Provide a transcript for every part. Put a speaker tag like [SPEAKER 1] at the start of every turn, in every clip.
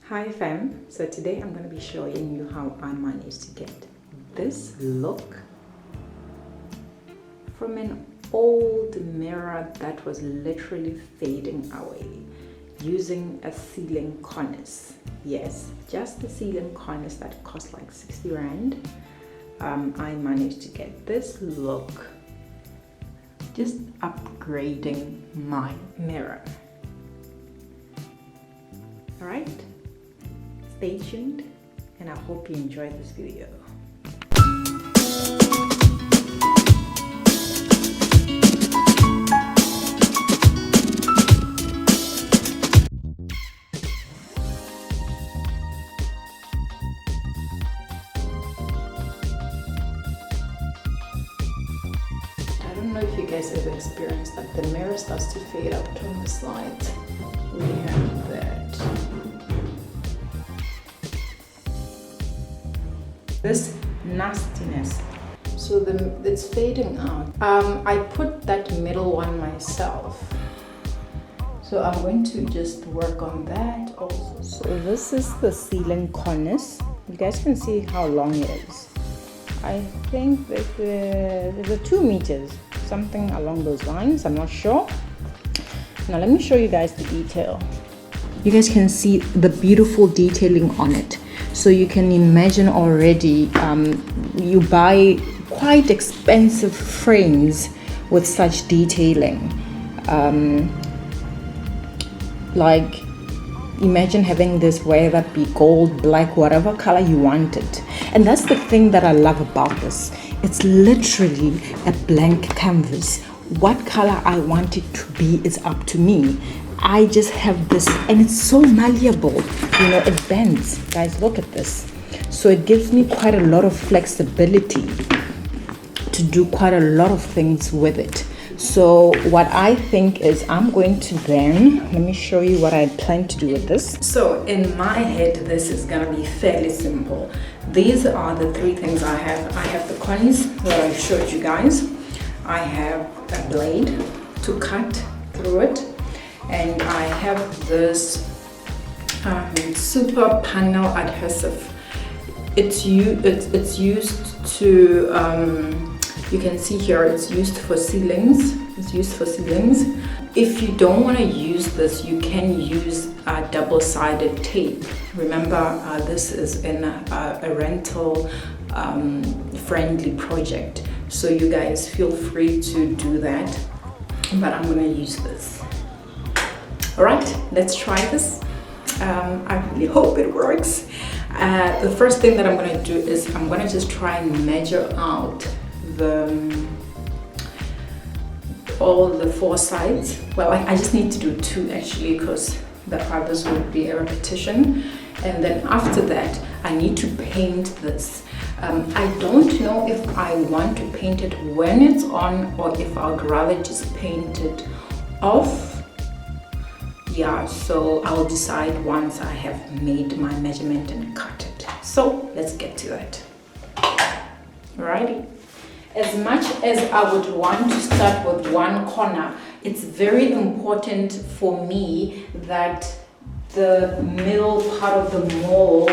[SPEAKER 1] Hi fam, so today I'm going to be showing you how I managed to get this look from an old mirror that was literally fading away using a ceiling cornice. Yes, just a ceiling cornice that cost like 60 rand. I managed to get this look just upgrading my mirror. Alright, stay tuned and I hope you enjoy this video. I don't know if you guys have experienced that the mirror starts to fade out on the slides. We have that. This nastiness. So it's fading out. I put that middle one myself. So I'm going to just work on that also. So this is the ceiling cornice. You guys can see how long it is. I think that there's 2 meters, something along those lines. I'm not sure. Now let me show you guys the detail. You guys can see the beautiful detailing on it. So you can imagine already you buy quite expensive frames with such detailing. Like imagine having this, whether that be gold, black, whatever color you want it. And that's the thing that I love about this. It's literally a blank canvas. What color I want it to be is up to me. I just have this, and it's so malleable, you know, it bends. Guys, look at this. So it gives me quite a lot of flexibility to do quite a lot of things with it. So what I think is I'm going to then, let me show you what I plan to do with this. So in my head, this is gonna be fairly simple. These are the 3 things I have. I have the cornice that I showed you guys. I have a blade to cut through it. And I have this super panel adhesive. It's used to, you can see here, it's used for ceilings. It's used for ceilings. If you don't want to use this, you can use double-sided tape. Remember, this is in a rental friendly project. So you guys feel free to do that. But I'm going to use this. Alright, let's try this. I really hope it works. The first thing that I'm going to do is I'm going to just try and measure out all the 4 sides. Well, I just need to do 2 actually, because the others would be a repetition. And then after that, I need to paint this. I don't know if I want to paint it when it's on or if I'd rather just paint it off. Yeah, so I'll decide once I have made my measurement and cut it. So let's get to that. Alrighty. As much as I would want to start with one corner, it's very important for me that the middle part of the mold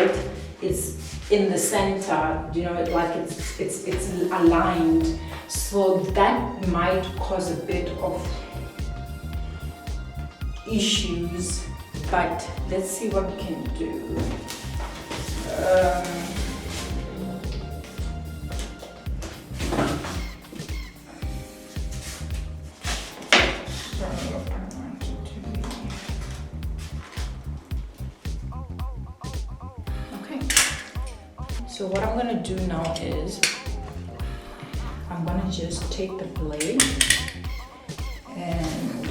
[SPEAKER 1] is in the center, you know, like it's aligned. So that might cause a bit of issues, but let's see what we can do. Okay, so what I'm gonna do now is I'm gonna just take the blade and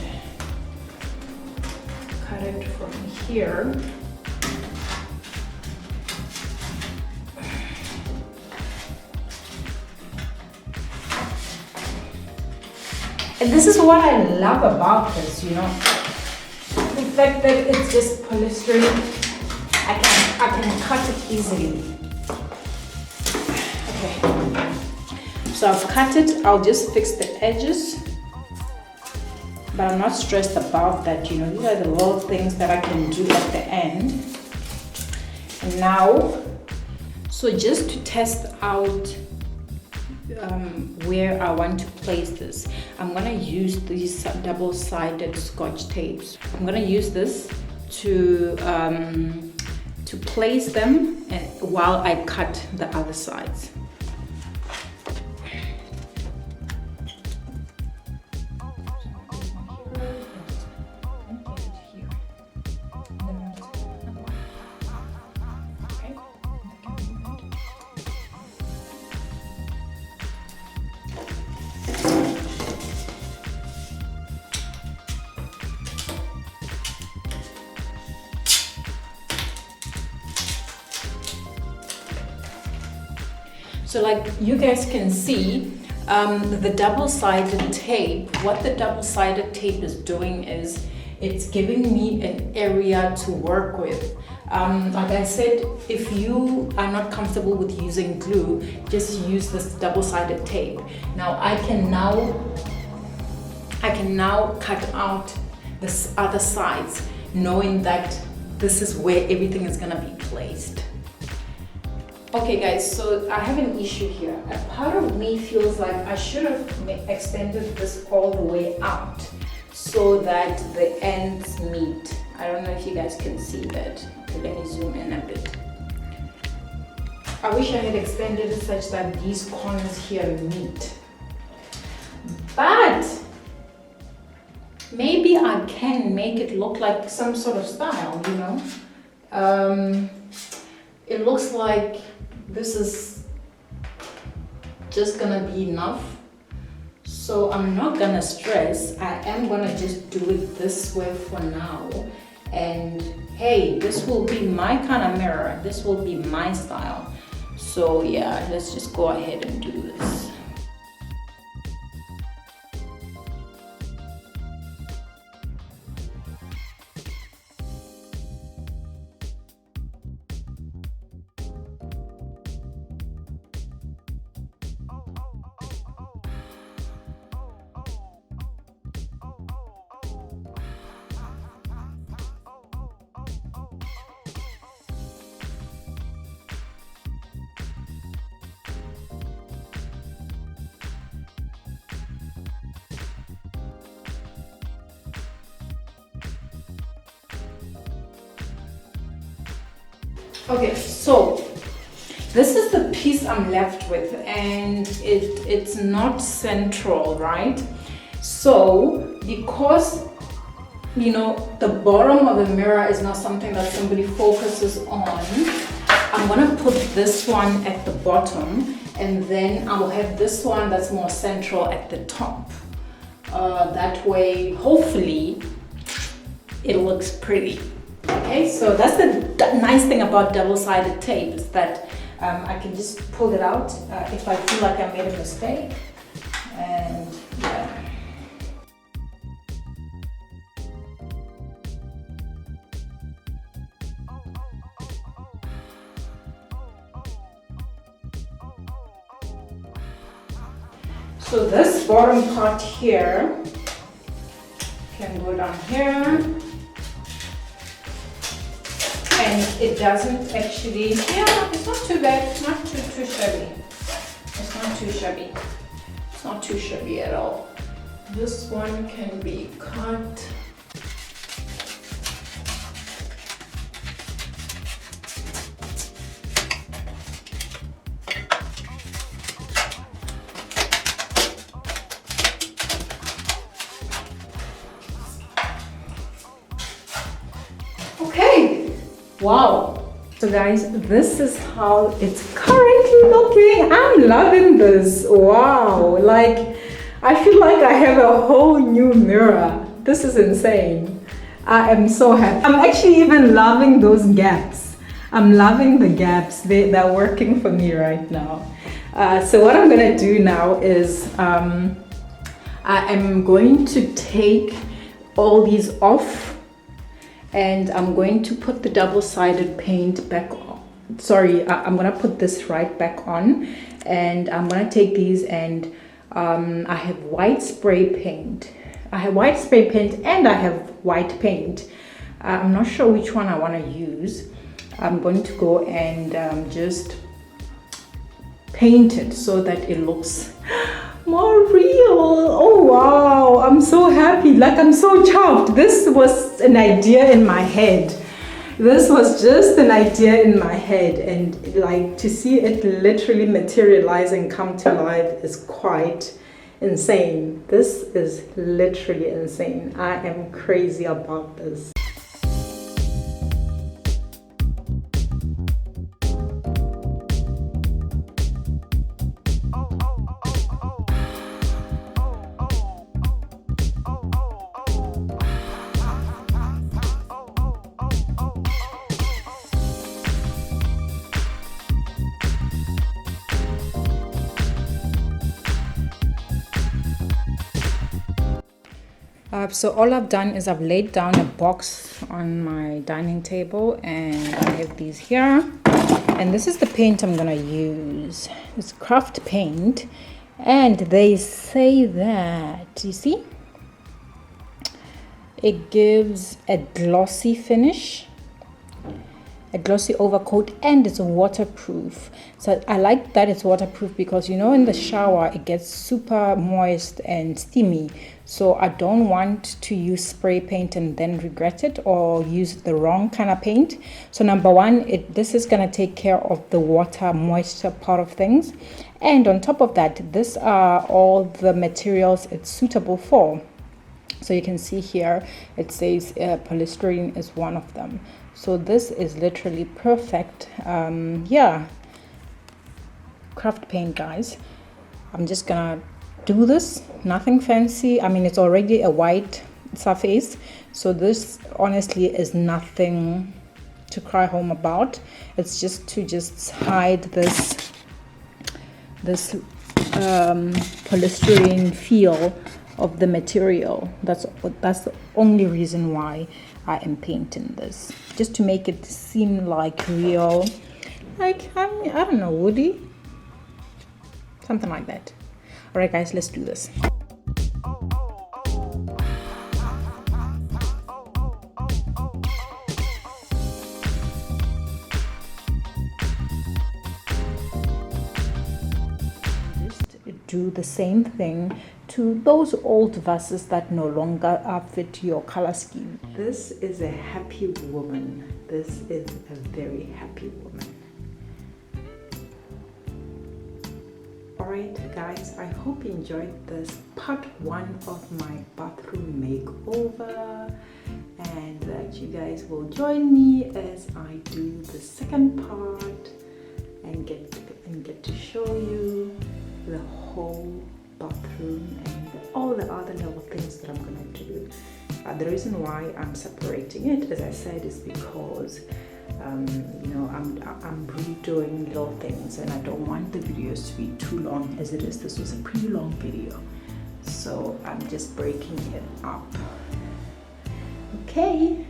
[SPEAKER 1] cut it from here. And this is what I love about this, you know, the fact that it's just polystyrene. I can cut it easily. Okay, so I've cut it. I'll just fix the edges. But I'm not stressed about that, you know. These are the little things that I can do at the end Now, so just to test out where I want to place this, I'm gonna use these double-sided Scotch tapes. I'm gonna use this to place them while I cut the other sides. So like you guys can see, the double-sided tape, what the double-sided tape is doing is it's giving me an area to work with. Like I said, if you are not comfortable with using glue, just use this double-sided tape. Now I can now cut out the other sides, knowing that this is where everything is gonna be placed. Okay guys, so I have an issue here. A part of me feels like I should have extended this all the way out so that the ends meet. I don't know if you guys can see that. Okay, let me zoom in a bit. I wish I had extended it such that these corners here meet. But maybe I can make it look like some sort of style, you know? It looks like this is just gonna be enough. So I'm not gonna stress. I am gonna just do it this way for now. And hey, this will be my kind of mirror. This will be my style. So yeah, let's just go ahead and do this. Okay, so this is the piece I'm left with, and it's not central, right? So because, you know, the bottom of the mirror is not something that somebody focuses on, I'm gonna put this one at the bottom, and then I'll have this one that's more central at the top. That way, hopefully, it looks pretty. Okay, so that's the nice thing about double-sided tape, is that I can just pull it out if I feel like I made a mistake. And yeah. So this bottom part here can go down here. And it doesn't actually, yeah, it's not too bad. It's not too shabby. It's not too shabby. It's not too shabby at all. This one can be cut. Wow. So guys, this is how it's currently looking. I'm loving this. Wow. Like, I feel like I have a whole new mirror. This is insane. I am so happy. I'm actually even loving those gaps. I'm loving the gaps. They're working for me right now. So what I'm gonna do now is I am going to take all these off, and I'm going to put the double-sided paint back on. Sorry, I'm gonna put this right back on, and I'm gonna take these, and I have white spray paint. I have white spray paint and I have white paint. I'm not sure which one I want to use. I'm going to go and just paint it so that it looks more real. Oh wow, I'm so happy, like I'm so chuffed. This was an idea in my head. This was just an idea in my head, and like to see it literally materialize and come to life is quite insane. This is literally insane. I am crazy about this. So all I've done is I've laid down a box on my dining table, and I have these here, and this is the paint I'm gonna use. It's craft paint, and they say that, you see, it gives a glossy finish, a glossy overcoat, and it's waterproof. So I like that it's waterproof because, you know, in the shower it gets super moist and steamy, so I don't want to use spray paint and then regret it or use the wrong kind of paint. So number one, this is going to take care of the water moisture part of things, and on top of that, these are all the materials it's suitable for. So you can see here it says polystyrene is one of them. So this is literally perfect. Yeah, craft paint, guys. I'm just gonna do this, nothing fancy. I mean, it's already a white surface, so this honestly is nothing to cry home about. It's just to hide this polystyrene feel of the material. That's the only reason why I am painting this, just to make it seem like real, like I don't know, woody, something like that. All right, guys, let's do this. Do the same thing to those old vases that no longer fit your color scheme. This is a happy woman. This is a very happy woman. Alright guys, I hope you enjoyed this part 1 of my bathroom makeover, and that you guys will join me as I do the second part and get to show you the whole bathroom and all the other little things that I'm gonna do. The reason why I'm separating it, as I said, is because you know, I'm redoing little things, and I don't want the videos to be too long as it is. This was a pretty long video, so I'm just breaking it up. Okay,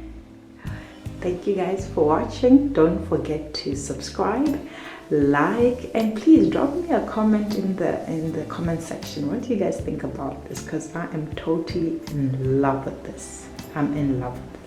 [SPEAKER 1] thank you guys for watching. Don't forget to subscribe, like, and please drop me a comment in the comment section. What do you guys think about this? Because I am totally in love with this. I'm in love with this.